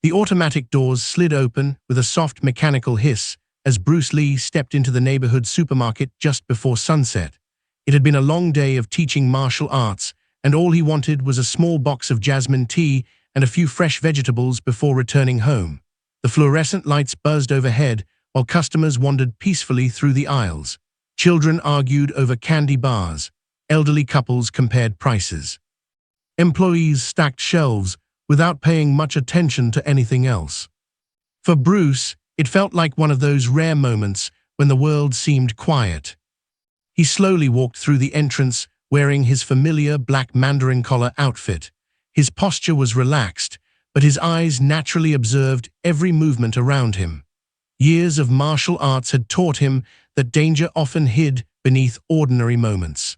The automatic doors slid open with a soft mechanical hiss as Bruce Lee stepped into the neighborhood supermarket just before sunset. It had been a long day of teaching martial arts, and all he wanted was a small box of jasmine tea and a few fresh vegetables before returning home. The fluorescent lights buzzed overhead while customers wandered peacefully through the aisles. Children argued over candy bars. Elderly couples compared prices. Employees stacked shelves without paying much attention to anything else. For Bruce, it felt like one of those rare moments when the world seemed quiet. He slowly walked through the entrance wearing his familiar black mandarin collar outfit. His posture was relaxed, but his eyes naturally observed every movement around him. Years of martial arts had taught him that danger often hid beneath ordinary moments.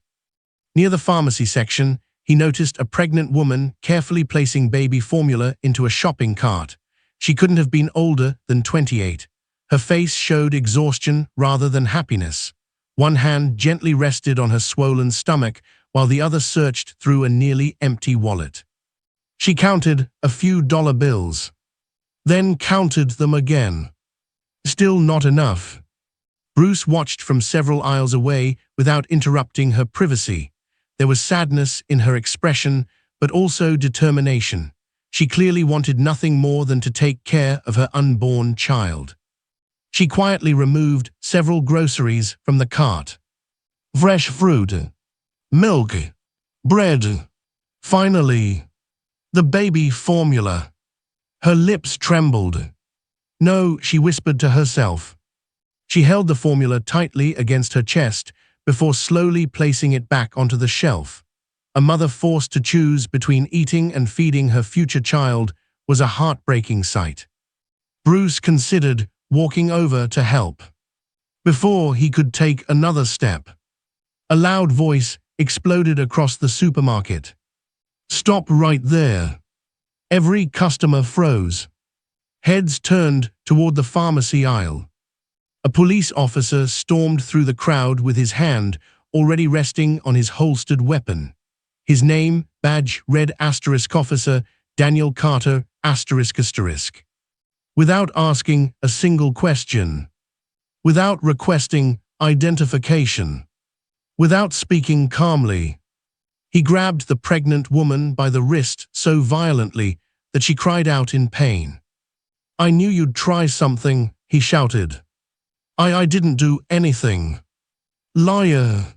Near the pharmacy section, he noticed a pregnant woman carefully placing baby formula into a shopping cart. She couldn't have been older than 28. Her face showed exhaustion rather than happiness. One hand gently rested on her swollen stomach while the other searched through a nearly empty wallet. She counted a few dollar bills, then counted them again. Still not enough. Bruce watched from several aisles away without interrupting her privacy. There was sadness in her expression, but also determination. She clearly wanted nothing more than to take care of her unborn child. She quietly removed several groceries from the cart. Fresh fruit, milk, bread. Finally, the baby formula. Her lips trembled. No, she whispered to herself. She held the formula tightly against her chest before slowly placing it back onto the shelf. A mother forced to choose between eating and feeding her future child was a heartbreaking sight. Bruce considered walking over to help. Before he could take another step, a loud voice exploded across the supermarket. "Stop right there." Every customer froze. Heads turned toward the pharmacy aisle. A police officer stormed through the crowd with his hand already resting on his holstered weapon. His name, badge, read *Officer Daniel Carter ***. Without asking a single question. Without requesting identification. Without speaking calmly. He grabbed the pregnant woman by the wrist so violently that she cried out in pain. "I knew you'd try something," he shouted. I didn't do anything." "Liar."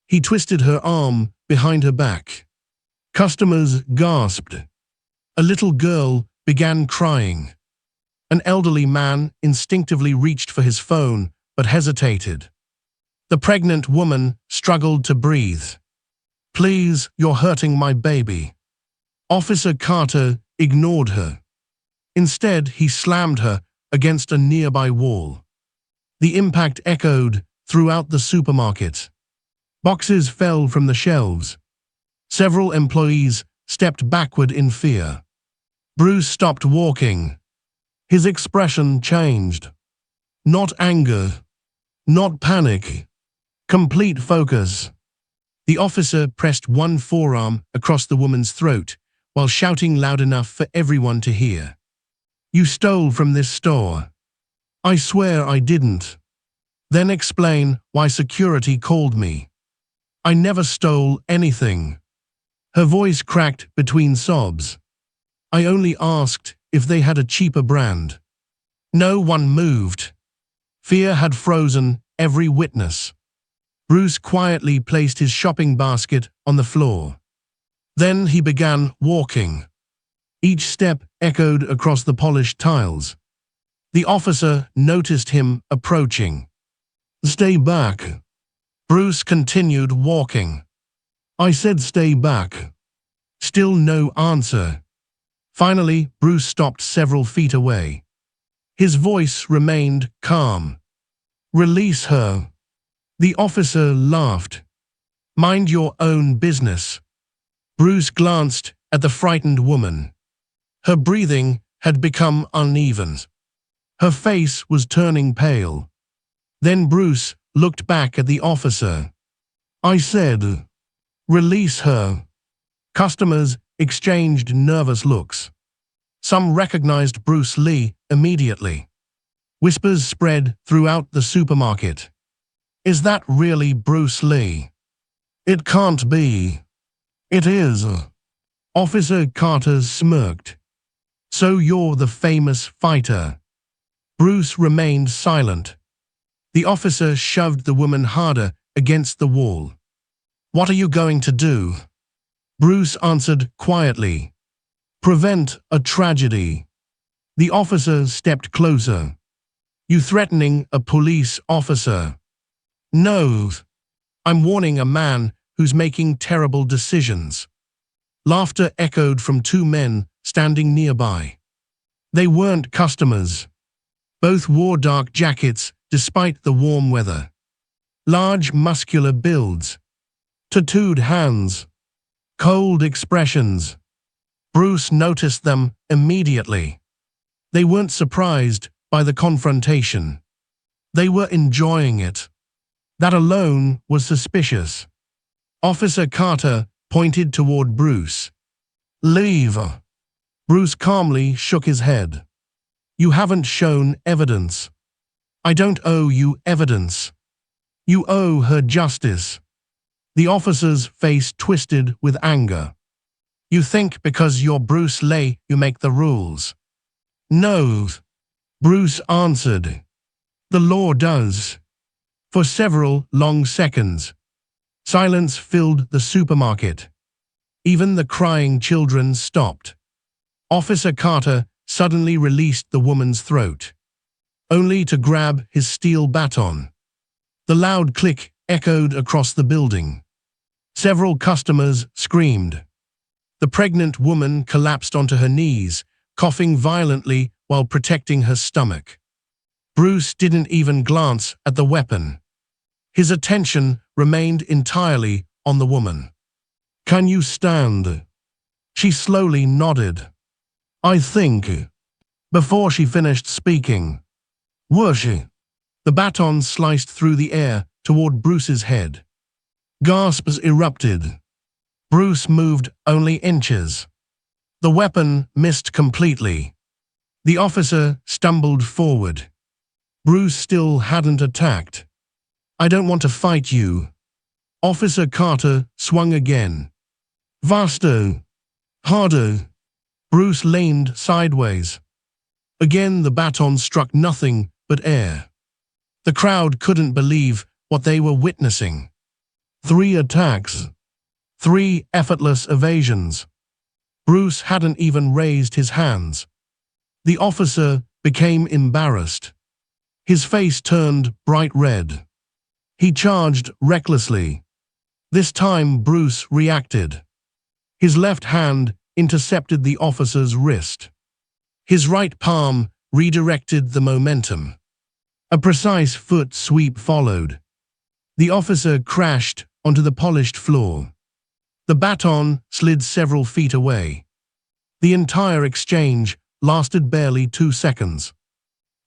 He twisted her arm behind her back. Customers gasped. A little girl began crying. An elderly man instinctively reached for his phone but hesitated. The pregnant woman struggled to breathe. "Please, you're hurting my baby." Officer Carter ignored her. Instead, he slammed her against a nearby wall. The impact echoed throughout the supermarket. Boxes fell from the shelves. Several employees stepped backward in fear. Bruce stopped walking. His expression changed. Not anger. Not panic. Complete focus. The officer pressed one forearm across the woman's throat while shouting loud enough for everyone to hear. "You stole from this store." "I swear I didn't." "Then explain why security called me." "I never stole anything." Her voice cracked between sobs. "I only asked if they had a cheaper brand." No one moved. Fear had frozen every witness. Bruce quietly placed his shopping basket on the floor. Then he began walking. Each step echoed across the polished tiles. The officer noticed him approaching. "Stay back." Bruce continued walking. "I said stay back." Still no answer. Finally, Bruce stopped several feet away. His voice remained calm. "Release her." The officer laughed. "Mind your own business." Bruce glanced at the frightened woman. Her breathing had become uneven. Her face was turning pale. Then Bruce looked back at the officer. "I said, release her." Customers exchanged nervous looks. Some recognized Bruce Lee immediately. Whispers spread throughout the supermarket. Is that really Bruce Lee? It can't be. It is. Officer Carter smirked. So you're the famous fighter. Bruce remained silent. The officer shoved the woman harder against the wall. What are you going to do? Bruce answered quietly. Prevent a tragedy. The officer stepped closer. You threatening a police officer? No. I'm warning a man who's making terrible decisions. Laughter echoed from two men standing nearby. They weren't customers. Both wore dark jackets despite the warm weather. Large muscular builds. Tattooed hands. Cold expressions. Bruce noticed them immediately. They weren't surprised by the confrontation. They were enjoying it. That alone was suspicious. Officer Carter pointed toward Bruce. Leave. Bruce calmly shook his head. You haven't shown evidence. I don't owe you evidence. You owe her justice. The officer's face twisted with anger. You think because you're Bruce Lee you make the rules. No. Bruce answered. The law does. For several long seconds, silence filled the supermarket. Even the crying children stopped. Officer Carter suddenly released the woman's throat, only to grab his steel baton. The loud click echoed across the building. Several customers screamed. The pregnant woman collapsed onto her knees, coughing violently while protecting her stomach. Bruce didn't even glance at the weapon. His attention remained entirely on the woman. Can you stand? She slowly nodded. I think. Before she finished speaking. Whoosh! The baton sliced through the air toward Bruce's head. Gasps erupted. Bruce moved only inches. The weapon missed completely. The officer stumbled forward. Bruce still hadn't attacked. I don't want to fight you. Officer Carter swung again. Vasto. Harder. Bruce leaned sideways. Again the baton struck nothing but air. The crowd couldn't believe what they were witnessing. 3 attacks. 3 effortless evasions. Bruce hadn't even raised his hands. The officer became embarrassed. His face turned bright red. He charged recklessly. This time Bruce reacted. His left hand intercepted the officer's wrist. His right palm redirected the momentum. A precise foot sweep followed. The officer crashed onto the polished floor. The baton slid several feet away. The entire exchange lasted barely 2 seconds.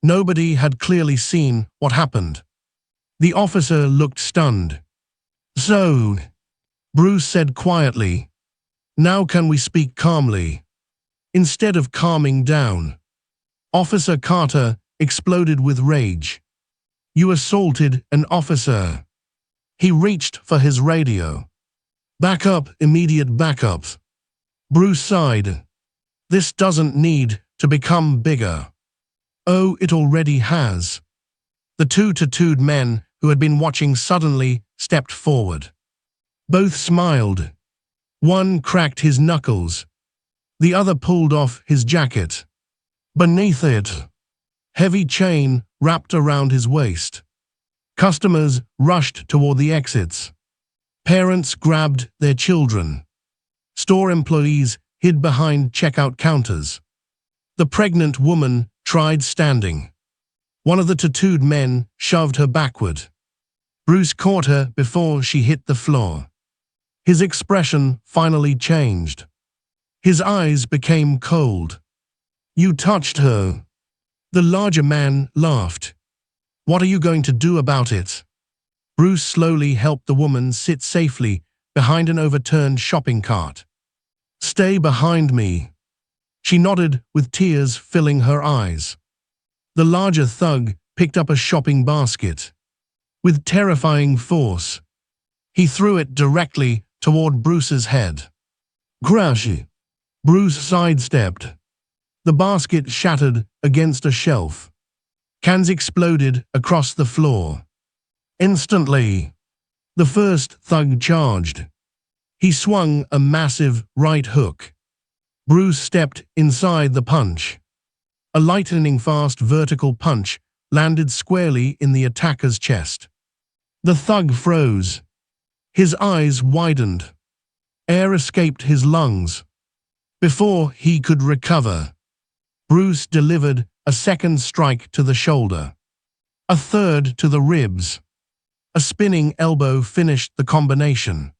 Nobody had clearly seen what happened. The officer looked stunned. So, Bruce said quietly, now can we speak calmly? Instead of calming down, Officer Carter exploded with rage. You assaulted an officer. He reached for his radio. Backup, immediate backup. Bruce sighed. This doesn't need to become bigger. Oh, it already has. The 2 tattooed men who had been watching suddenly stepped forward. Both smiled. One cracked his knuckles. The other pulled off his jacket. Beneath it, heavy chain wrapped around his waist. Customers rushed toward the exits. Parents grabbed their children. Store employees hid behind checkout counters. The pregnant woman tried standing. One of the tattooed men shoved her backward. Bruce caught her before she hit the floor. His expression finally changed. His eyes became cold. You touched her. The larger man laughed. What are you going to do about it? Bruce slowly helped the woman sit safely behind an overturned shopping cart. Stay behind me. She nodded with tears filling her eyes. The larger thug picked up a shopping basket. With terrifying force, he threw it directly toward Bruce's head. Crash! Bruce sidestepped. The basket shattered against a shelf. Cans exploded across the floor. Instantly, the first thug charged. He swung a massive right hook. Bruce stepped inside the punch. A lightning-fast vertical punch landed squarely in the attacker's chest. The thug froze. His eyes widened. Air escaped his lungs. Before he could recover, Bruce delivered a second strike to the shoulder, a third to the ribs. A spinning elbow finished the combination.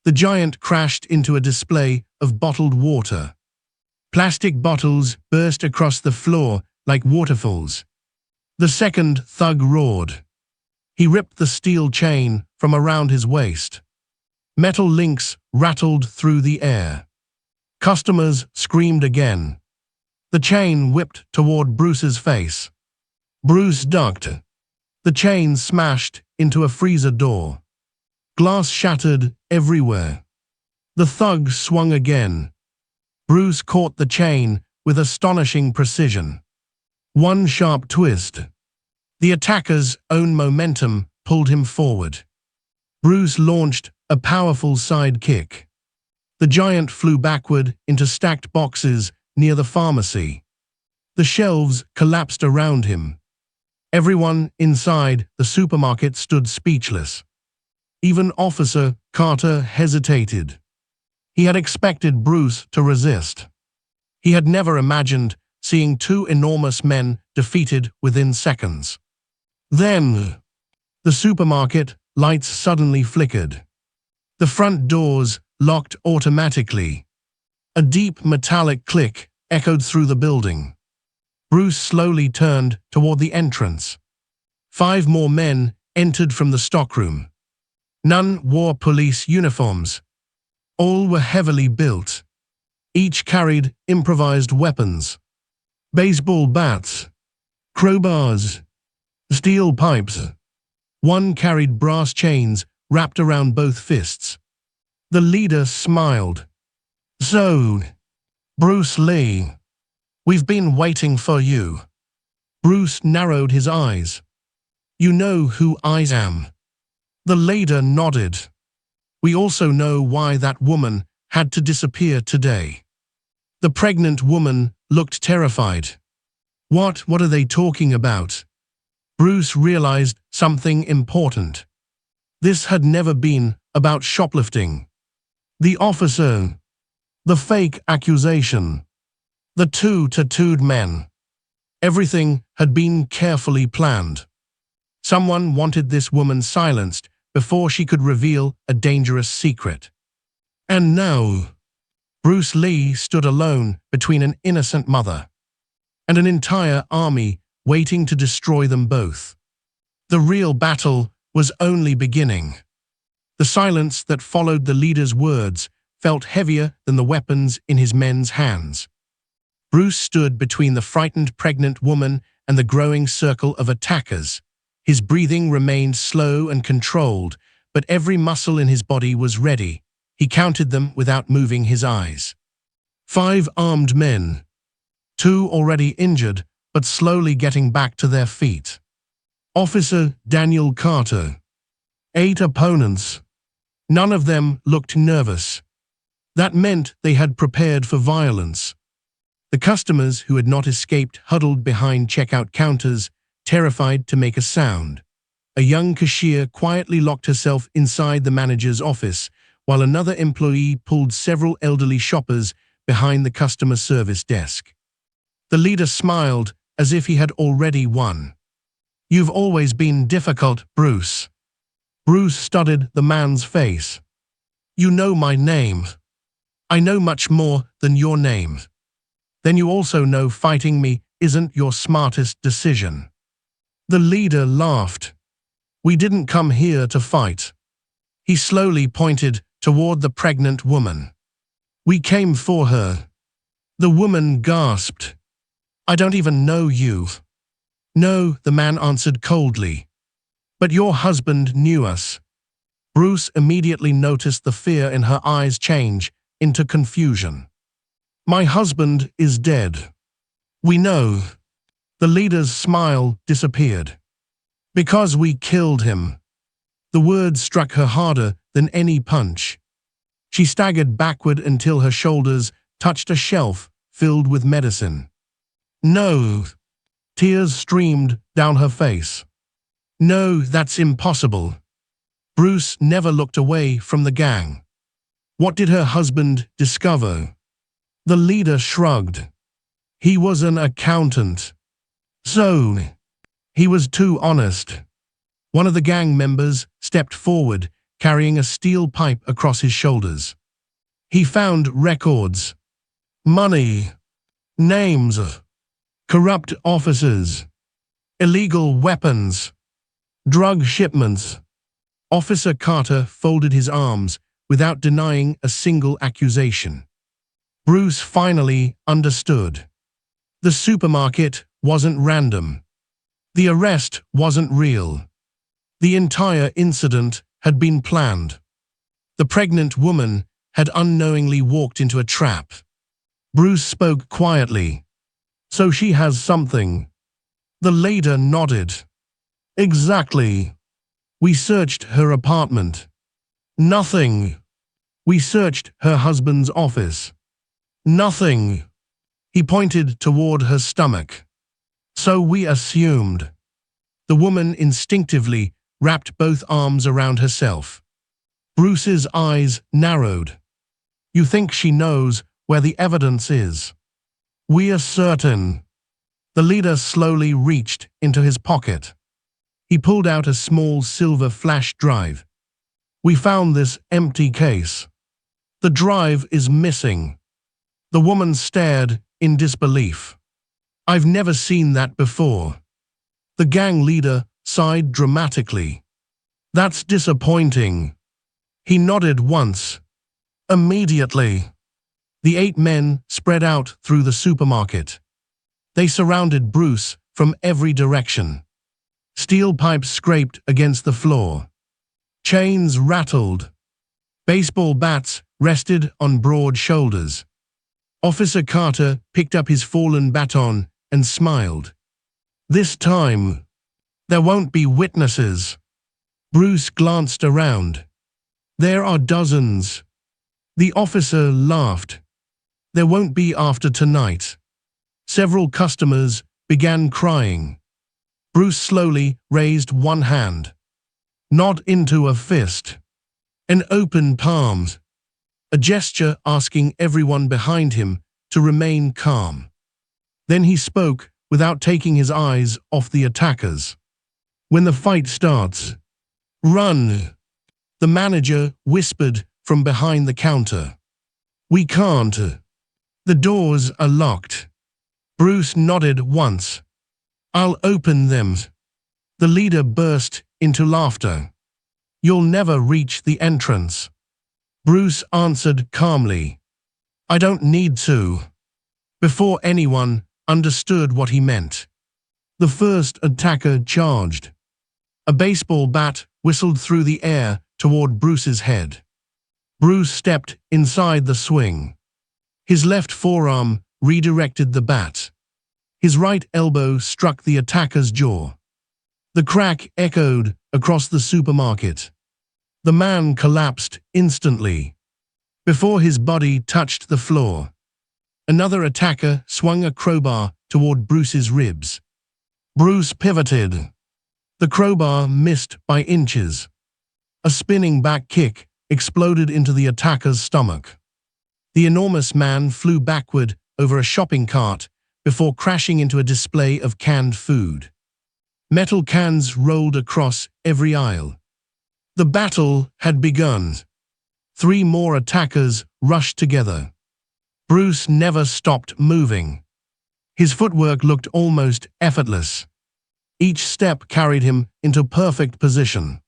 The giant crashed into a display of bottled water. Plastic bottles burst across the floor like waterfalls. The second thug roared. He ripped the steel chain from around his waist. Metal links rattled through the air. Customers screamed again. The chain whipped toward Bruce's face. Bruce ducked. The chain smashed into a freezer door. Glass shattered everywhere. The thug swung again. Bruce caught the chain with astonishing precision. One sharp twist. The attacker's own momentum pulled him forward. Bruce launched a powerful side kick. The giant flew backward into stacked boxes near the pharmacy. The shelves collapsed around him. Everyone inside the supermarket stood speechless. Even Officer Carter hesitated. He had expected Bruce to resist. He had never imagined seeing two enormous men defeated within seconds. Then, the supermarket lights suddenly flickered. The front doors locked automatically. A deep metallic click echoed through the building. Bruce slowly turned toward the entrance. 5 more men entered from the stockroom. None wore police uniforms. All were heavily built. Each carried improvised weapons. Baseball bats, crowbars, steel pipes. One carried brass chains wrapped around both fists. The leader smiled. "So, Bruce Lee, we've been waiting for you." Bruce narrowed his eyes. "You know who I am." The leader nodded. "We also know why that woman had to disappear today." The pregnant woman looked terrified. What are they talking about?" Bruce realized something important. This had never been about shoplifting. The officer, the fake accusation, the 2 tattooed men. Everything had been carefully planned. Someone wanted this woman silenced before she could reveal a dangerous secret. And now, Bruce Lee stood alone between an innocent mother and an entire army waiting to destroy them both. The real battle was only beginning. The silence that followed the leader's words felt heavier than the weapons in his men's hands. Bruce stood between the frightened pregnant woman and the growing circle of attackers. His breathing remained slow and controlled, but every muscle in his body was ready. He counted them without moving his eyes. 5 armed men. 2 already injured, but slowly getting back to their feet. Officer Daniel Carter. 8 opponents. None of them looked nervous. That meant they had prepared for violence. The customers who had not escaped huddled behind checkout counters, terrified to make a sound. A young cashier quietly locked herself inside the manager's office, while another employee pulled several elderly shoppers behind the customer service desk. The leader smiled as if he had already won. "You've always been difficult, Bruce." Bruce studied the man's face. "You know my name. I know much more than your name. Then you also know fighting me isn't your smartest decision." The leader laughed. "We didn't come here to fight." He slowly pointed toward the pregnant woman. "We came for her." The woman gasped. "I don't even know you." "No," the man answered coldly. "But your husband knew us." Bruce immediately noticed the fear in her eyes change into confusion. "My husband is dead." "We know." The leader's smile disappeared. "Because we killed him." The words struck her harder than any punch. She staggered backward until her shoulders touched a shelf filled with medicine. "No." Tears streamed down her face. "No, that's impossible." Bruce never looked away from the gang. What did her husband discover? The leader shrugged. He was an accountant. So, he was too honest. One of the gang members stepped forward, carrying a steel pipe across his shoulders. He found records, money, names, corrupt officers, illegal weapons, drug shipments. Officer Carter folded his arms without denying a single accusation. Bruce finally understood. The supermarket wasn't random. The arrest wasn't real. The entire incident had been planned. The pregnant woman had unknowingly walked into a trap. Bruce spoke quietly. "So she has something." The leader nodded. "Exactly. We searched her apartment. Nothing. We searched her husband's office. Nothing." He pointed toward her stomach. "So we assumed." The woman instinctively wrapped both arms around herself. Bruce's eyes narrowed. "You think she knows where the evidence is?" "We are certain." The leader slowly reached into his pocket. He pulled out a small silver flash drive. "We found this empty case. The drive is missing." The woman stared in disbelief. "I've never seen that before." The gang leader sighed dramatically. "That's disappointing." He nodded once. Immediately, the 8 men spread out through the supermarket. They surrounded Bruce from every direction. Steel pipes scraped against the floor. Chains rattled. Baseball bats rested on broad shoulders. Officer Carter picked up his fallen baton and smiled. "This time, there won't be witnesses." Bruce glanced around. "There are dozens." The officer laughed. "There won't be after tonight." Several customers began crying. Bruce slowly raised one hand. Not into a fist. An open palm. A gesture asking everyone behind him to remain calm. Then he spoke without taking his eyes off the attackers. "When the fight starts, run." The manager whispered from behind the counter. "We can't. The doors are locked." Bruce nodded once. "I'll open them." The leader burst into laughter. "You'll never reach the entrance." Bruce answered calmly. "I don't need to." Before anyone understood what he meant, the first attacker charged. A baseball bat whistled through the air toward Bruce's head. Bruce stepped inside the swing. His left forearm redirected the bat. His right elbow struck the attacker's jaw. The crack echoed across the supermarket. The man collapsed instantly. Before his body touched the floor, another attacker swung a crowbar toward Bruce's ribs. Bruce pivoted. The crowbar missed by inches. A spinning back kick exploded into the attacker's stomach. The enormous man flew backward over a shopping cart before crashing into a display of canned food. Metal cans rolled across every aisle. The battle had begun. 3 more attackers rushed together. Bruce never stopped moving. His footwork looked almost effortless. Each step carried him into perfect position.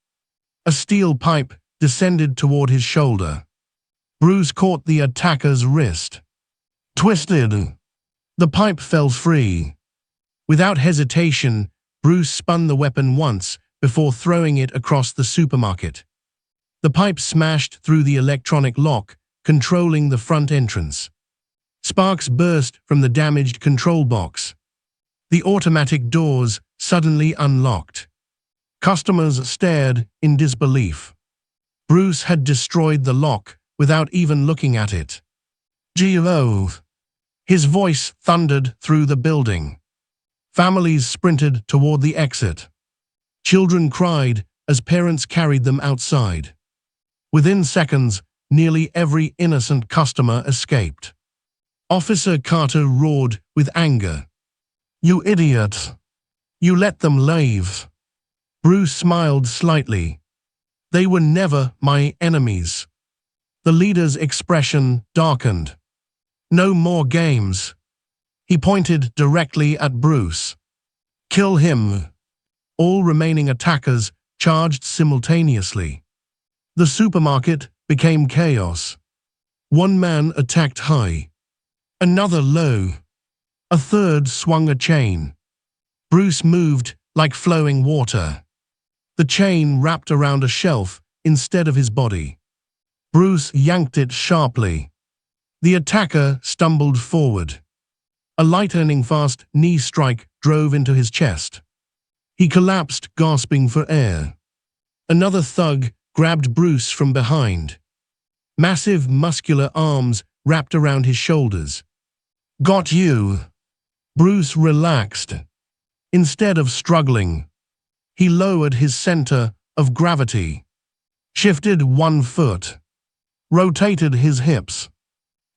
A steel pipe descended toward his shoulder. Bruce caught the attacker's wrist. Twisted. The pipe fell free. Without hesitation, Bruce spun the weapon once before throwing it across the supermarket. The pipe smashed through the electronic lock, controlling the front entrance. Sparks burst from the damaged control box. The automatic doors suddenly unlocked. Customers stared in disbelief. Bruce had destroyed the lock without even looking at it. "Gee-oh!" His voice thundered through the building. Families sprinted toward the exit. Children cried as parents carried them outside. Within seconds, nearly every innocent customer escaped. Officer Carter roared with anger. "You idiot! You let them leave." Bruce smiled slightly. "They were never my enemies." The leader's expression darkened. "No more games." He pointed directly at Bruce. "Kill him." All remaining attackers charged simultaneously. The supermarket became chaos. One man attacked high, another low. A third swung a chain. Bruce moved like flowing water. The chain wrapped around a shelf instead of his body. Bruce yanked it sharply. The attacker stumbled forward. A lightning-fast knee strike drove into his chest. He collapsed, gasping for air. Another thug grabbed Bruce from behind. Massive, muscular arms wrapped around his shoulders. "Got you." Bruce relaxed. Instead of struggling, he lowered his center of gravity, shifted 1 foot, rotated his hips.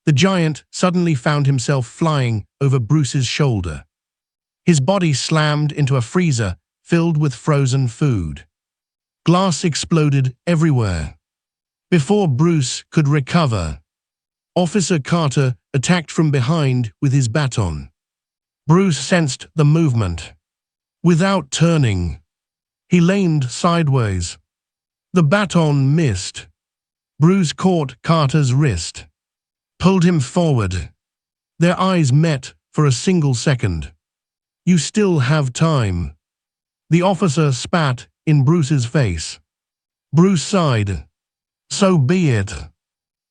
The giant suddenly found himself flying over Bruce's shoulder. His body slammed into a freezer filled with frozen food. Glass exploded everywhere. Before Bruce could recover, Officer Carter attacked from behind with his baton. Bruce sensed the movement. Without turning, he leaned sideways. The baton missed. Bruce caught Carter's wrist, pulled him forward. Their eyes met for a single second. "You still have time." The officer spat in Bruce's face. Bruce sighed. "So be it."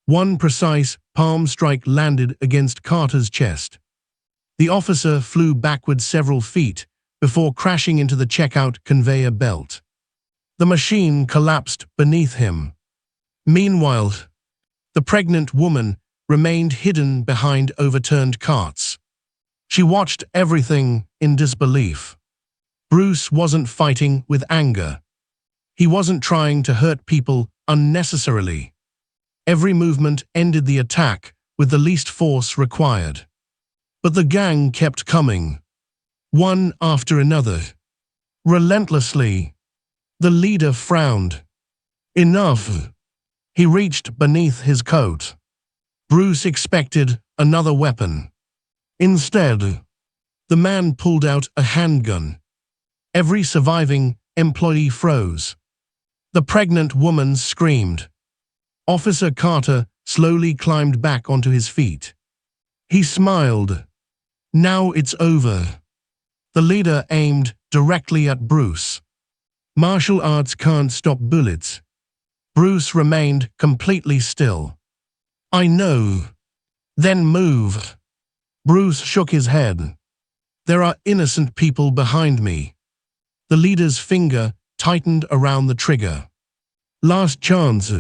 One precise palm strike landed against Carter's chest. The officer flew backward several feet before crashing into the checkout conveyor belt. The machine collapsed beneath him. Meanwhile, the pregnant woman remained hidden behind overturned carts. She watched everything in disbelief. Bruce wasn't fighting with anger. He wasn't trying to hurt people unnecessarily. Every movement ended the attack with the least force required. But the gang kept coming, one after another, relentlessly. The leader frowned. "Enough." He reached beneath his coat. Bruce expected another weapon. Instead, the man pulled out a handgun. Every surviving employee froze. The pregnant woman screamed. Officer Carter slowly climbed back onto his feet. He smiled. "Now it's over." The leader aimed directly at Bruce. Martial arts can't stop bullets. Bruce remained completely still. "I know." "Then move." Bruce shook his head. "There are innocent people behind me." The leader's finger tightened around the trigger. "Last chance."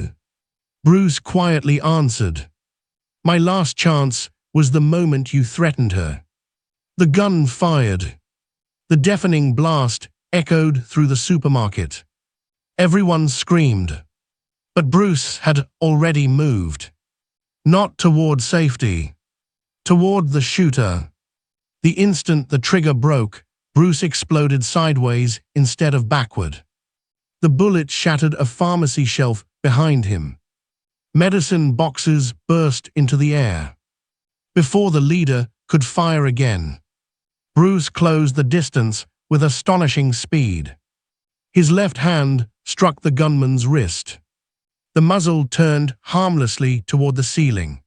Bruce quietly answered. "My last chance was the moment you threatened her." The gun fired. The deafening blast echoed through the supermarket. Everyone screamed. But Bruce had already moved. Not toward safety. Toward the shooter. The instant the trigger broke, Bruce exploded sideways instead of backward. The bullet shattered a pharmacy shelf behind him. Medicine boxes burst into the air. Before the leader could fire again, Bruce closed the distance with astonishing speed. His left hand struck the gunman's wrist. The muzzle turned harmlessly toward the ceiling.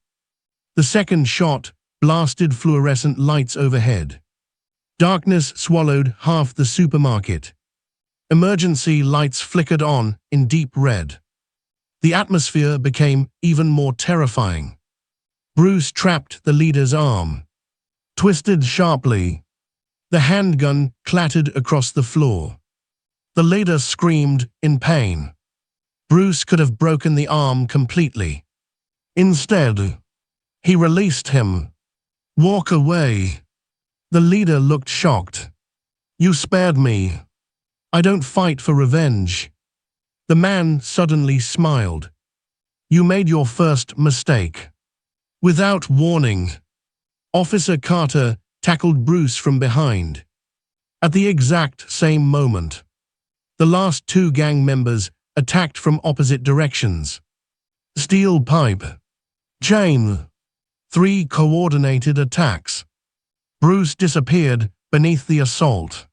The second shot blasted fluorescent lights overhead. Darkness swallowed half the supermarket. Emergency lights flickered on in deep red. The atmosphere became even more terrifying. Bruce trapped the leader's arm. Twisted sharply. The handgun clattered across the floor. The leader screamed in pain. Bruce could have broken the arm completely. Instead, he released him. Walk away. The leader looked shocked. You spared me. I don't fight for revenge. The man suddenly smiled. You made your first mistake. Without warning, Officer Carter tackled Bruce from behind. At the exact same moment, the last two gang members attacked from opposite directions. Steel pipe. Chain. 3 coordinated attacks. Bruce disappeared beneath the assault.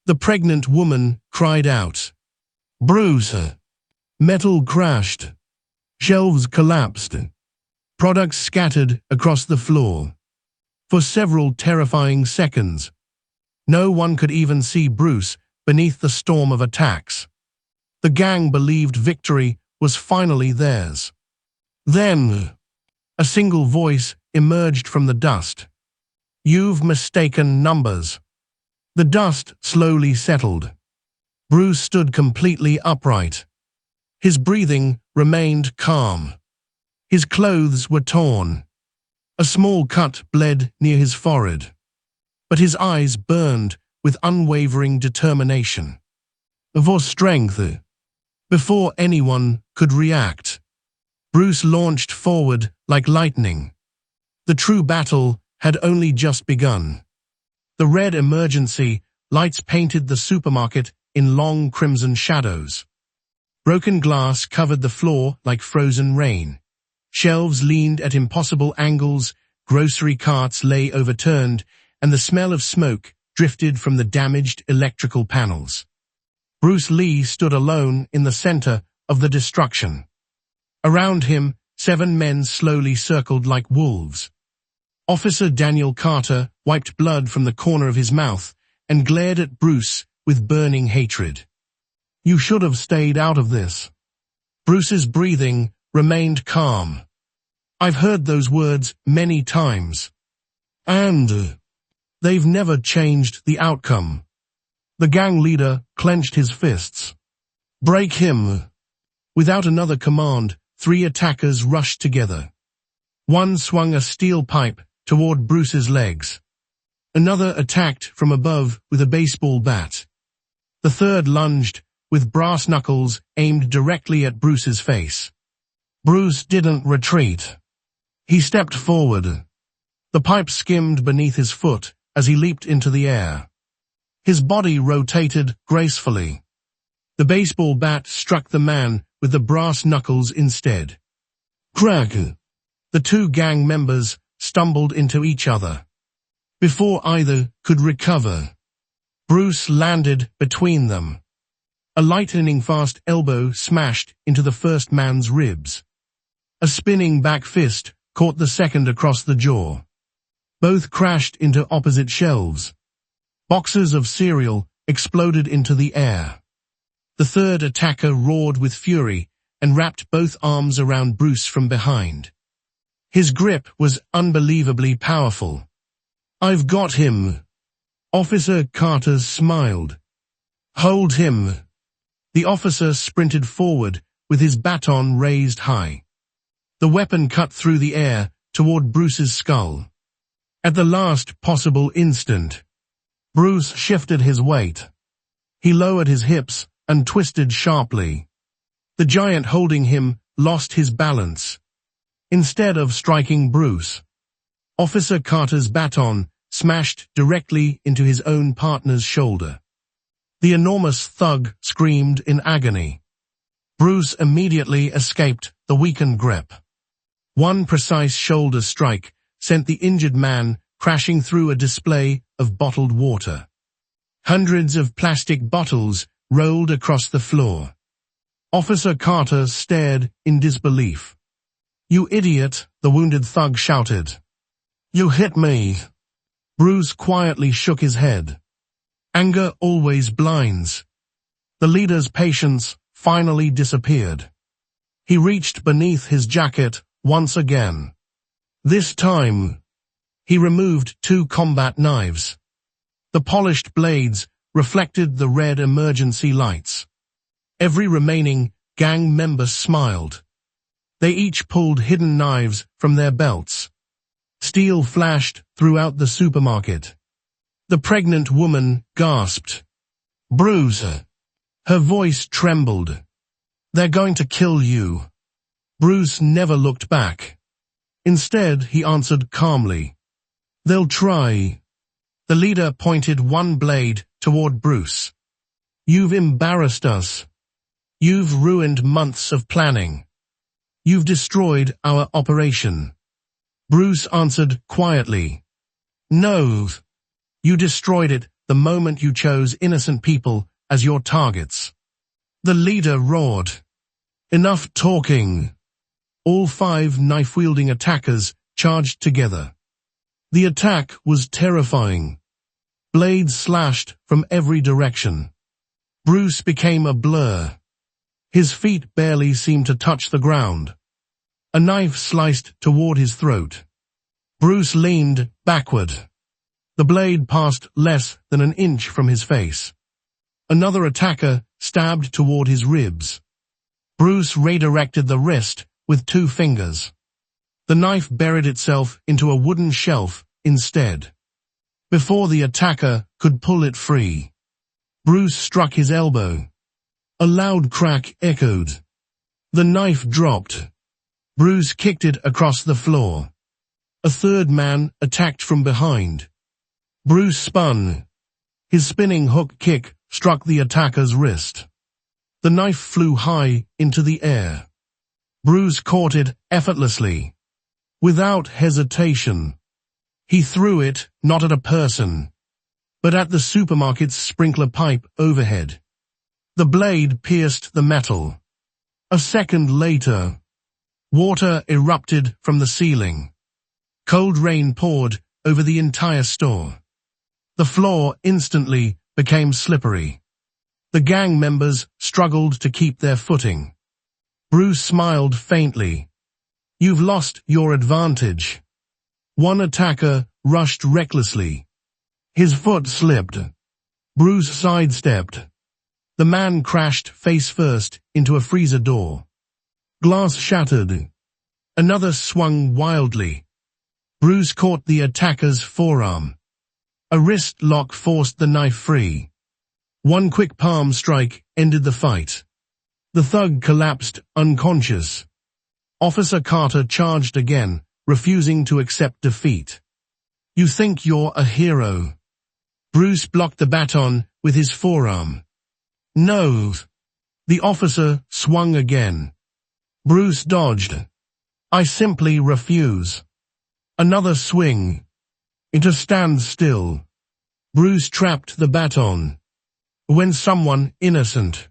The pregnant woman cried out. Bruce. Metal crashed. Shelves collapsed. Products scattered across the floor. For several terrifying seconds, no one could even see Bruce beneath the storm of attacks. The gang believed victory was finally theirs. Then, a single voice emerged from the dust. You've mistaken numbers. The dust slowly settled. Bruce stood completely upright. His breathing remained calm. His clothes were torn. A small cut bled near his forehead. But his eyes burned with unwavering determination. For strength. Before anyone could react, Bruce launched forward like lightning. The true battle had only just begun. The red emergency lights painted the supermarket in long crimson shadows. Broken glass covered the floor like frozen rain. Shelves leaned at impossible angles, grocery carts lay overturned, and the smell of smoke drifted from the damaged electrical panels. Bruce Lee stood alone in the center of the destruction. Around him, 7 men slowly circled like wolves. Officer Daniel Carter wiped blood from the corner of his mouth and glared at Bruce with burning hatred. You should have stayed out of this. Bruce's breathing remained calm. I've heard those words many times. And they've never changed the outcome. The gang leader clenched his fists. Break him. Without another command, 3 attackers rushed together. One swung a steel pipe toward Bruce's legs. Another attacked from above with a baseball bat. The third lunged with brass knuckles aimed directly at Bruce's face. Bruce didn't retreat. He stepped forward. The pipe skimmed beneath his foot as he leaped into the air. His body rotated gracefully. The baseball bat struck the man with the brass knuckles instead. Crack! The 2 gang members stumbled into each other. Before either could recover, Bruce landed between them. A lightning-fast elbow smashed into the first man's ribs. A spinning back fist caught the second across the jaw. Both crashed into opposite shelves. Boxes of cereal exploded into the air. The third attacker roared with fury and wrapped both arms around Bruce from behind. His grip was unbelievably powerful. I've got him. Officer Carter smiled. Hold him. The officer sprinted forward with his baton raised high. The weapon cut through the air toward Bruce's skull. At the last possible instant, Bruce shifted his weight. He lowered his hips and twisted sharply. The giant holding him lost his balance. Instead of striking Bruce, Officer Carter's baton smashed directly into his own partner's shoulder. The enormous thug screamed in agony. Bruce immediately escaped the weakened grip. One precise shoulder strike sent the injured man crashing through a display of bottled water. Hundreds of plastic bottles rolled across the floor. Officer Carter stared in disbelief. You idiot, the wounded thug shouted. You hit me. Bruce quietly shook his head. Anger always blinds. The leader's patience finally disappeared. He reached beneath his jacket once again. This time, he removed 2 combat knives. The polished blades reflected the red emergency lights. Every remaining gang member smiled. They each pulled hidden knives from their belts. Steel flashed throughout the supermarket. The pregnant woman gasped. Bruce. Her voice trembled. They're going to kill you. Bruce never looked back. Instead, he answered calmly. They'll try. The leader pointed one blade toward Bruce. You've embarrassed us. You've ruined months of planning. You've destroyed our operation. Bruce answered quietly. No. You destroyed it the moment you chose innocent people as your targets. The leader roared. Enough talking. All 5 knife-wielding attackers charged together. The attack was terrifying. Blades slashed from every direction. Bruce became a blur. His feet barely seemed to touch the ground. A knife sliced toward his throat. Bruce leaned backward. The blade passed less than an inch from his face. Another attacker stabbed toward his ribs. Bruce redirected the wrist with 2 fingers. The knife buried itself into a wooden shelf instead. Before the attacker could pull it free, Bruce struck his elbow. A loud crack echoed. The knife dropped. Bruce kicked it across the floor. A third man attacked from behind. Bruce spun. His spinning hook kick struck the attacker's wrist. The knife flew high into the air. Bruce caught it effortlessly. Without hesitation. He threw it not at a person, but at the supermarket's sprinkler pipe overhead. The blade pierced the metal. A second later, water erupted from the ceiling. Cold rain poured over the entire store. The floor instantly became slippery. The gang members struggled to keep their footing. Bruce smiled faintly. You've lost your advantage. One attacker rushed recklessly. His foot slipped. Bruce sidestepped. The man crashed face first into a freezer door. Glass shattered. Another swung wildly. Bruce caught the attacker's forearm. A wrist lock forced the knife free. One quick palm strike ended the fight. The thug collapsed unconscious. Officer Carter charged again, refusing to accept defeat. You think you're a hero. Bruce blocked the baton with his forearm. No. The officer swung again. Bruce dodged. I simply refuse. Another swing. It a standstill. Bruce trapped the baton. When someone innocent.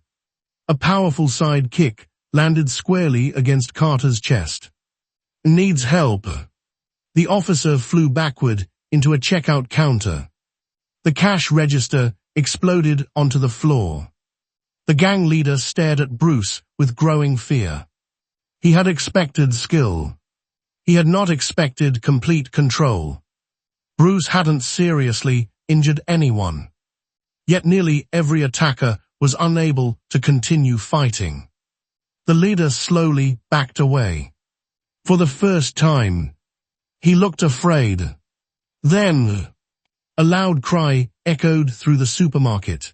A powerful side kick landed squarely against Carter's chest. Needs help. The officer flew backward into a checkout counter. The cash register exploded onto the floor. The gang leader stared at Bruce with growing fear. He had expected skill. He had not expected complete control. Bruce hadn't seriously injured anyone. Yet nearly every attacker was unable to continue fighting. The leader slowly backed away. For the first time, he looked afraid. Then, a loud cry echoed through the supermarket.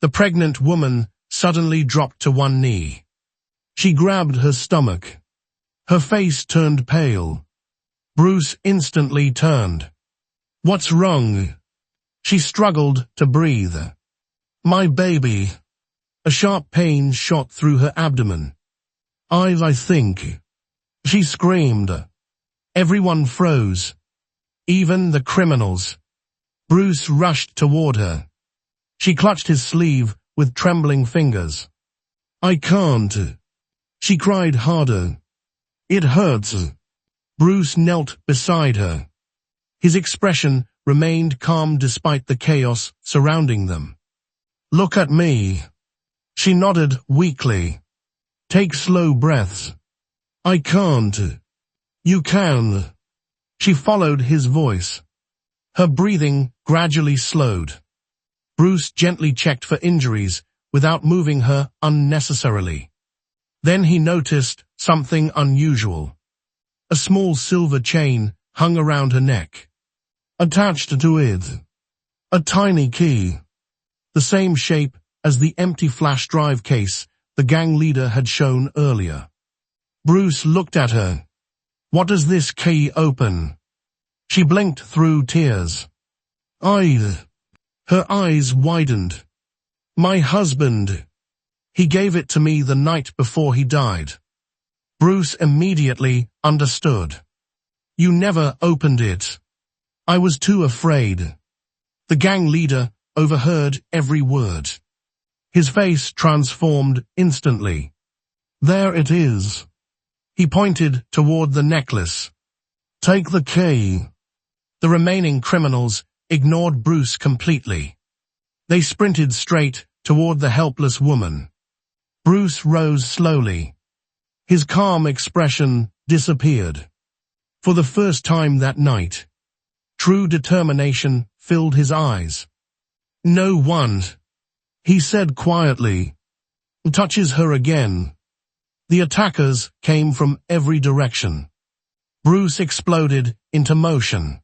The pregnant woman suddenly dropped to one knee. She grabbed her stomach. Her face turned pale. Bruce instantly turned. What's wrong? She struggled to breathe. My baby. A sharp pain shot through her abdomen. I think. She screamed. Everyone froze. Even the criminals. Bruce rushed toward her. She clutched his sleeve with trembling fingers. I can't. She cried harder. It hurts. Bruce knelt beside her. His expression remained calm despite the chaos surrounding them. "Look at me." She nodded weakly. "Take slow breaths." "I can't." "You can." She followed his voice. Her breathing gradually slowed. Bruce gently checked for injuries without moving her unnecessarily. Then he noticed something unusual. A small silver chain hung around her neck. Attached to it, a tiny key, the same shape as the empty flash drive case the gang leader had shown earlier. Bruce looked at her. "What does this key open?" She blinked through tears. Her eyes widened. "My husband. He gave it to me the night before he died." Bruce immediately understood. "You never opened it." "I was too afraid." The gang leader overheard every word. His face transformed instantly. "There it is." He pointed toward the necklace. "Take the key." The remaining criminals ignored Bruce completely. They sprinted straight toward the helpless woman. Bruce rose slowly. His calm expression disappeared. For the first time that night, true determination filled his eyes. "No one," he said quietly, "touches her again." The attackers came from every direction. Bruce exploded into motion.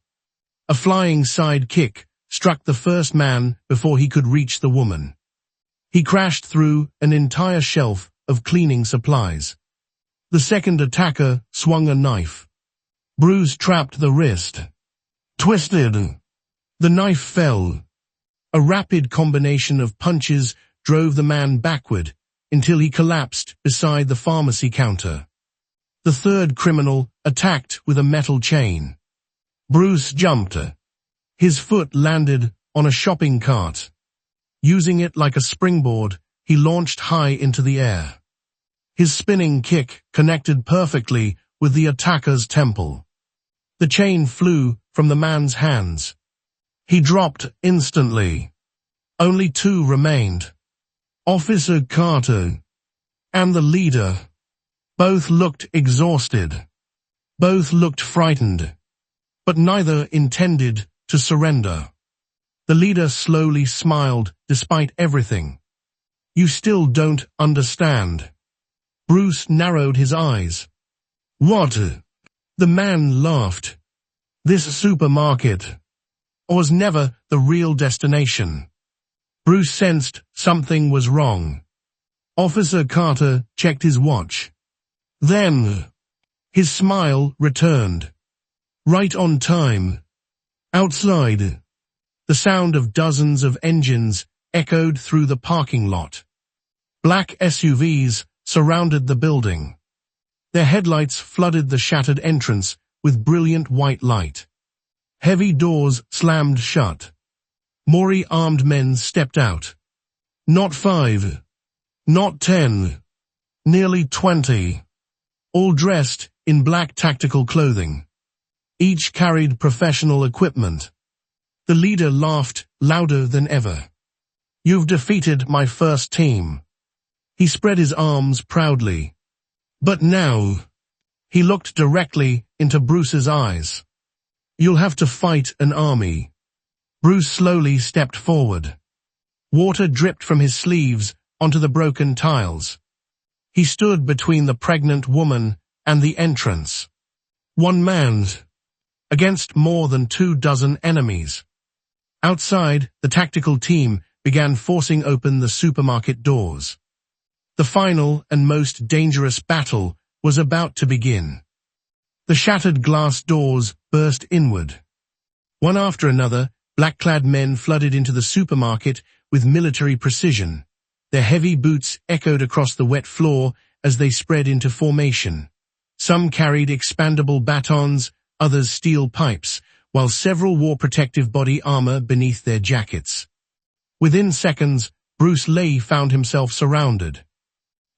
A flying side kick struck the first man before he could reach the woman. He crashed through an entire shelf of cleaning supplies. The second attacker swung a knife. Bruce trapped the wrist. Twisted. The knife fell. A rapid combination of punches drove the man backward until he collapsed beside the pharmacy counter. The third criminal attacked with a metal chain. Bruce jumped. His foot landed on a shopping cart. Using it like a springboard, he launched high into the air. His spinning kick connected perfectly with the attacker's temple. The chain flew from the man's hands. He dropped instantly. Only two remained. Officer Carter and the leader. Both looked exhausted. Both looked frightened. But neither intended to surrender. The leader slowly smiled despite everything. "You still don't understand." Bruce narrowed his eyes. "What?" The man laughed. "This supermarket was never the real destination." Bruce sensed something was wrong. Officer Carter checked his watch. Then, his smile returned. Right on time. Outside, the sound of dozens of engines echoed through the parking lot. Black SUVs surrounded the building. Their headlights flooded the shattered entrance with brilliant white light. Heavy doors slammed shut. More armed men stepped out. Not 5. Not 10. Nearly 20. All dressed in black tactical clothing. Each carried professional equipment. The leader laughed louder than ever. "You've defeated my first team." He spread his arms proudly. "But now," he looked directly into Bruce's eyes, "you'll have to fight an army." Bruce slowly stepped forward. Water dripped from his sleeves onto the broken tiles. He stood between the pregnant woman and the entrance. One man against more than 24 enemies. Outside, the tactical team began forcing open the supermarket doors. The final and most dangerous battle was about to begin. The shattered glass doors burst inward. One after another, black-clad men flooded into the supermarket with military precision. Their heavy boots echoed across the wet floor as they spread into formation. Some carried expandable batons, others steel pipes, while several wore protective body armor beneath their jackets. Within seconds, Bruce Lee found himself surrounded.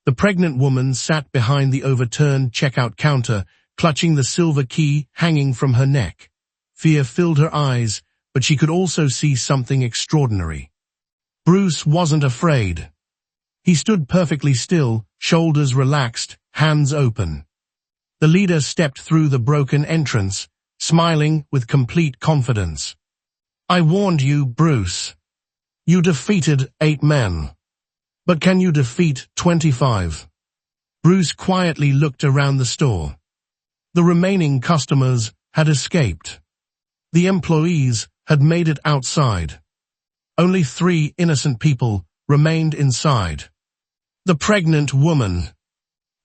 The pregnant woman sat behind the overturned checkout counter, clutching the silver key hanging from her neck. fear filled her eyes, but she could also see something extraordinary. Bruce wasn't afraid. He stood perfectly still, shoulders relaxed, hands open. The leader stepped through the broken entrance, smiling with complete confidence. "I warned you, Bruce. You defeated 8 men. But can you defeat 25? Bruce quietly looked around the store. The remaining customers had escaped. The employees had made it outside. Only 3 innocent people remained inside. The pregnant woman,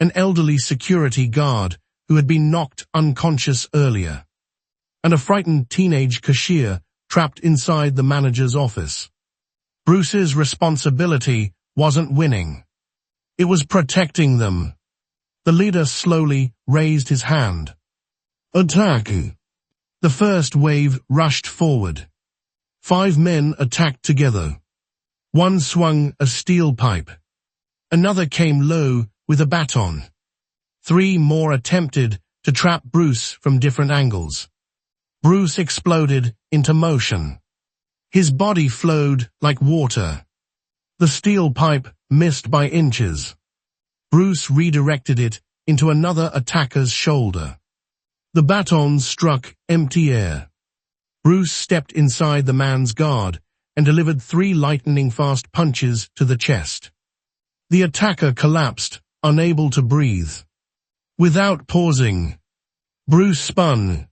an elderly security guard who had been knocked unconscious earlier, and a frightened teenage cashier trapped inside the manager's office. Bruce's responsibility wasn't winning. It was protecting them. The leader slowly raised his hand. "Attack!" The first wave rushed forward. 5 men attacked together. One swung a steel pipe. Another came low with a baton. 3 more attempted to trap Bruce from different angles. Bruce exploded into motion. His body flowed like water. The steel pipe missed by inches. Bruce redirected it into another attacker's shoulder. The baton struck empty air. Bruce stepped inside the man's guard and delivered 3 lightning-fast punches to the chest. The attacker collapsed, unable to breathe. Without pausing, Bruce spun.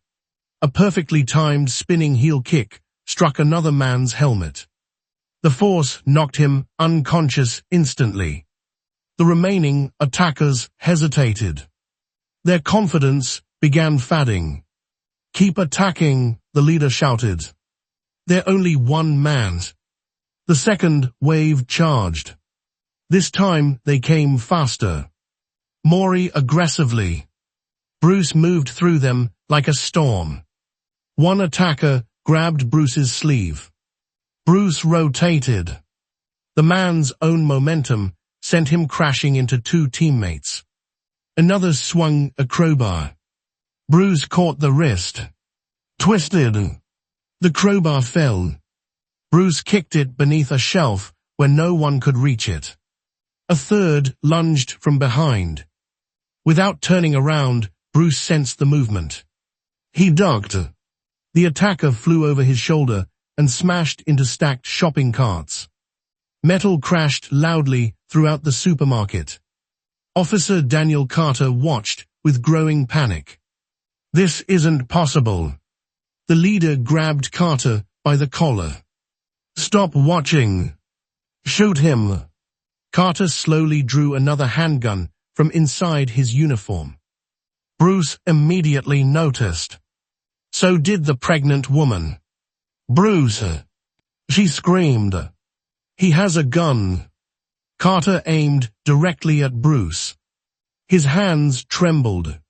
A perfectly timed spinning heel kick struck another man's helmet. The force knocked him unconscious instantly. The remaining attackers hesitated. Their confidence began fading. "Keep attacking," the leader shouted. "They're only 1 man." The second wave charged. This time they came faster, more aggressively. Bruce moved through them like a storm. One attacker grabbed Bruce's sleeve. Bruce rotated. The man's own momentum sent him crashing into 2 teammates. Another swung a crowbar. Bruce caught the wrist. Twisted. The crowbar fell. Bruce kicked it beneath a shelf where no one could reach it. A third lunged from behind. Without turning around, Bruce sensed the movement. He ducked. The attacker flew over his shoulder and smashed into stacked shopping carts. Metal crashed loudly throughout the supermarket. Officer Daniel Carter watched with growing panic. "This isn't possible." The leader grabbed Carter by the collar. "Stop watching. Shoot him." Carter slowly drew another handgun from inside his uniform. Bruce immediately noticed. So did the pregnant woman. "Bruce!" she screamed. "He has a gun." Carter aimed directly at Bruce. His hands trembled.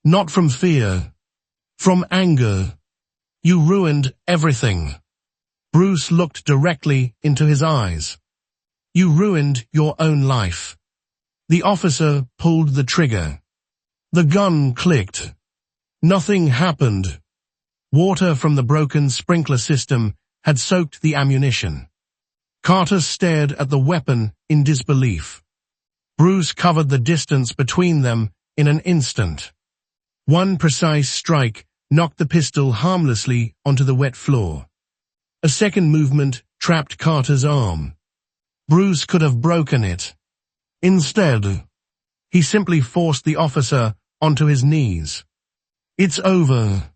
Not from fear. From anger. "You ruined everything." Bruce looked directly into his eyes. "You ruined your own life." The officer pulled the trigger. The gun clicked. Nothing happened. Water from the broken sprinkler system had soaked the ammunition. Carter stared at the weapon in disbelief. Bruce covered the distance between them in an instant. One precise strike knocked the pistol harmlessly onto the wet floor. A second movement trapped Carter's arm. Bruce could have broken it. Instead, he simply forced the officer onto his knees. "It's over."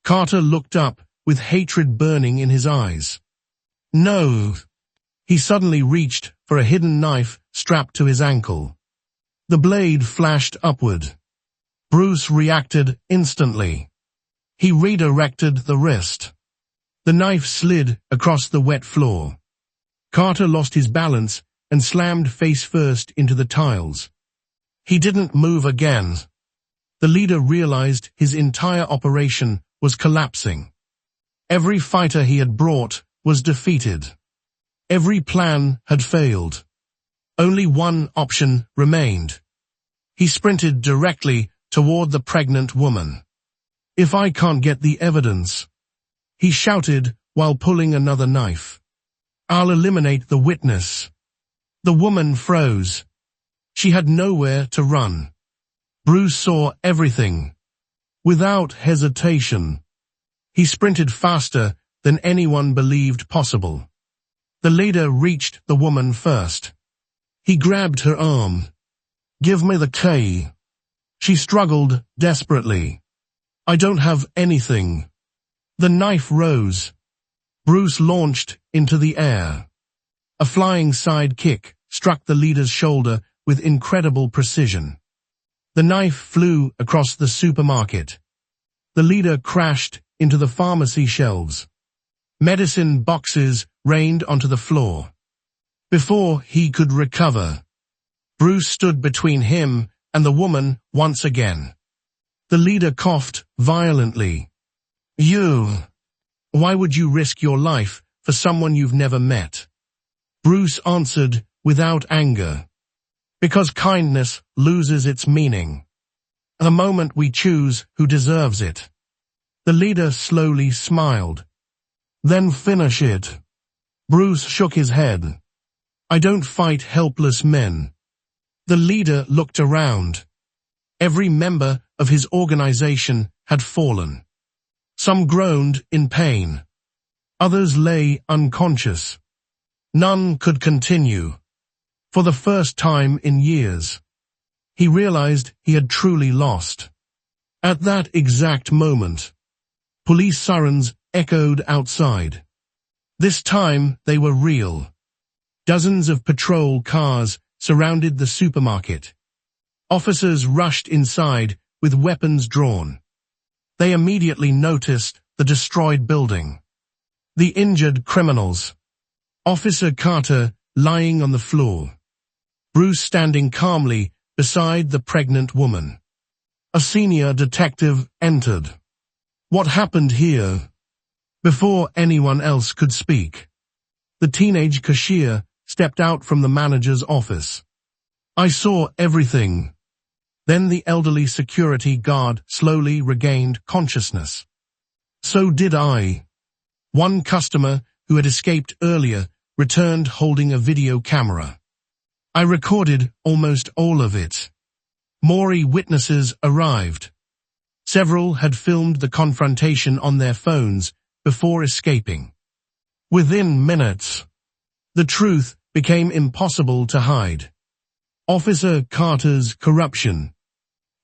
Carter looked up with hatred burning in his eyes. "No." He suddenly reached for a hidden knife strapped to his ankle. The blade flashed upward. Bruce reacted instantly. He redirected the wrist. The knife slid across the wet floor. Carter lost his balance and slammed face first into the tiles. He didn't move again. The leader realized his entire operation was collapsing. Every fighter he had brought was defeated. Every plan had failed. Only one option remained. He sprinted directly toward the pregnant woman. If I can't get the evidence, he shouted while pulling another knife, I'll eliminate the witness. The woman froze. She had nowhere to run. Bruce saw everything. Without hesitation, he sprinted faster than anyone believed possible. The leader reached the woman first. He grabbed her arm. Give me the key. She struggled desperately. I don't have anything. The knife rose. Bruce launched into the air. A flying side kick struck the leader's shoulder with incredible precision. The knife flew across the supermarket. The leader crashed into the pharmacy shelves. Medicine boxes rained onto the floor. Before he could recover, Bruce stood between him and the woman once again. The leader coughed violently. Why would you risk your life for someone you've never met? Bruce answered without anger. Because kindness loses its meaning. The moment we choose who deserves it. The leader slowly smiled. Then finish it. Bruce shook his head. I don't fight helpless men. The leader looked around. Every member of his organization had fallen. Some groaned in pain. Others lay unconscious. None could continue. For the first time in years, he realized he had truly lost. At that exact moment, police sirens echoed outside. This time they were real. Dozens of patrol cars surrounded the supermarket. Officers rushed inside with weapons drawn. They immediately noticed the destroyed building. The injured criminals. Officer Carter lying on the floor. Bruce standing calmly beside the pregnant woman. A senior detective entered. What happened here? Before anyone else could speak, the teenage cashier stepped out from the manager's office. I saw everything. Then the elderly security guard slowly regained consciousness. So did I. One customer who had escaped earlier returned holding a video camera. I recorded almost all of it. More witnesses arrived. Several had filmed the confrontation on their phones before escaping. Within minutes, the truth became impossible to hide. Officer Carter's corruption,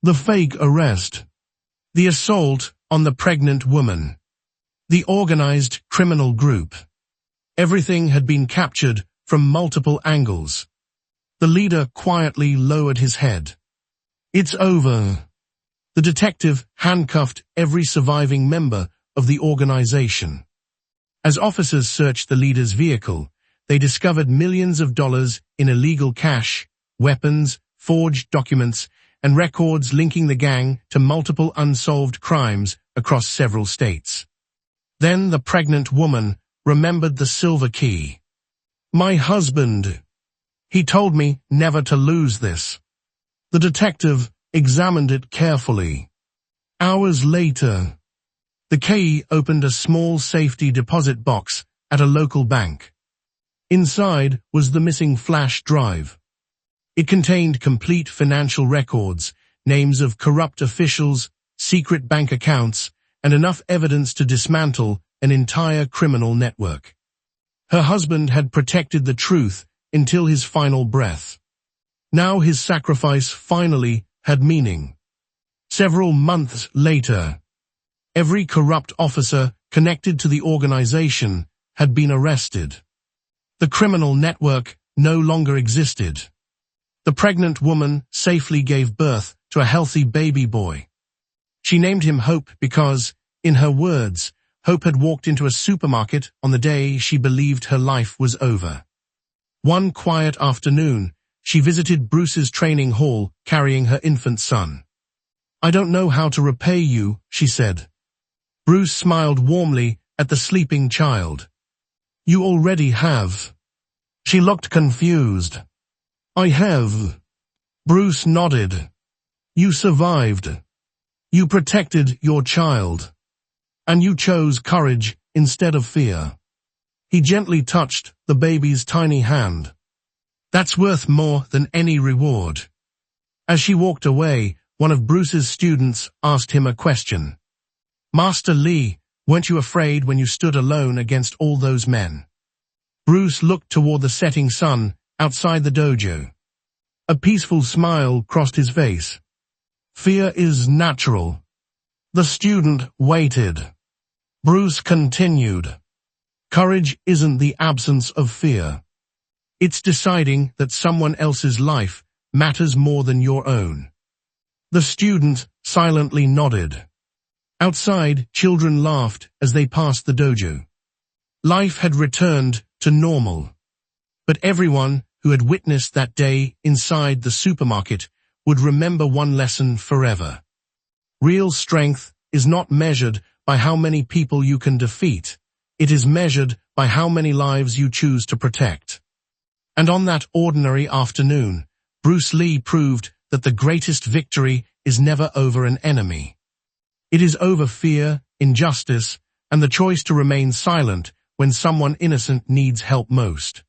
the fake arrest, the assault on the pregnant woman, the organized criminal group. Everything had been captured from multiple angles. The leader quietly lowered his head. It's over. The detective handcuffed every surviving member of the organization. As officers searched the leader's vehicle, they discovered millions of dollars in illegal cash, weapons, forged documents, and records linking the gang to multiple unsolved crimes across several states. Then the pregnant woman remembered the silver key. My husband. He told me never to lose this. The detective examined it carefully. Hours later, the key opened a small safety deposit box at a local bank. Inside was the missing flash drive. It contained complete financial records, names of corrupt officials, secret bank accounts, and enough evidence to dismantle an entire criminal network. Her husband had protected the truth until his final breath. Now his sacrifice finally had meaning. Several months later, every corrupt officer connected to the organization had been arrested. The criminal network no longer existed. The pregnant woman safely gave birth to a healthy baby boy. She named him Hope because, in her words, Hope had walked into a supermarket on the day she believed her life was over. One quiet afternoon, she visited Bruce's training hall carrying her infant son. I don't know how to repay you, she said. Bruce smiled warmly at the sleeping child. You already have. She looked confused. I have. Bruce nodded. You survived. You protected your child. And you chose courage instead of fear. He gently touched the baby's tiny hand. That's worth more than any reward. As she walked away, one of Bruce's students asked him a question. Master Lee, weren't you afraid when you stood alone against all those men? Bruce looked toward the setting sun outside the dojo. A peaceful smile crossed his face. Fear is natural. The student waited. Bruce continued. Courage isn't the absence of fear. It's deciding that someone else's life matters more than your own. The student silently nodded. Outside, children laughed as they passed the dojo. Life had returned to normal. But everyone who had witnessed that day inside the supermarket would remember one lesson forever. Real strength is not measured by how many people you can defeat. It is measured by how many lives you choose to protect. And on that ordinary afternoon, Bruce Lee proved that the greatest victory is never over an enemy. It is over fear, injustice, and the choice to remain silent when someone innocent needs help most.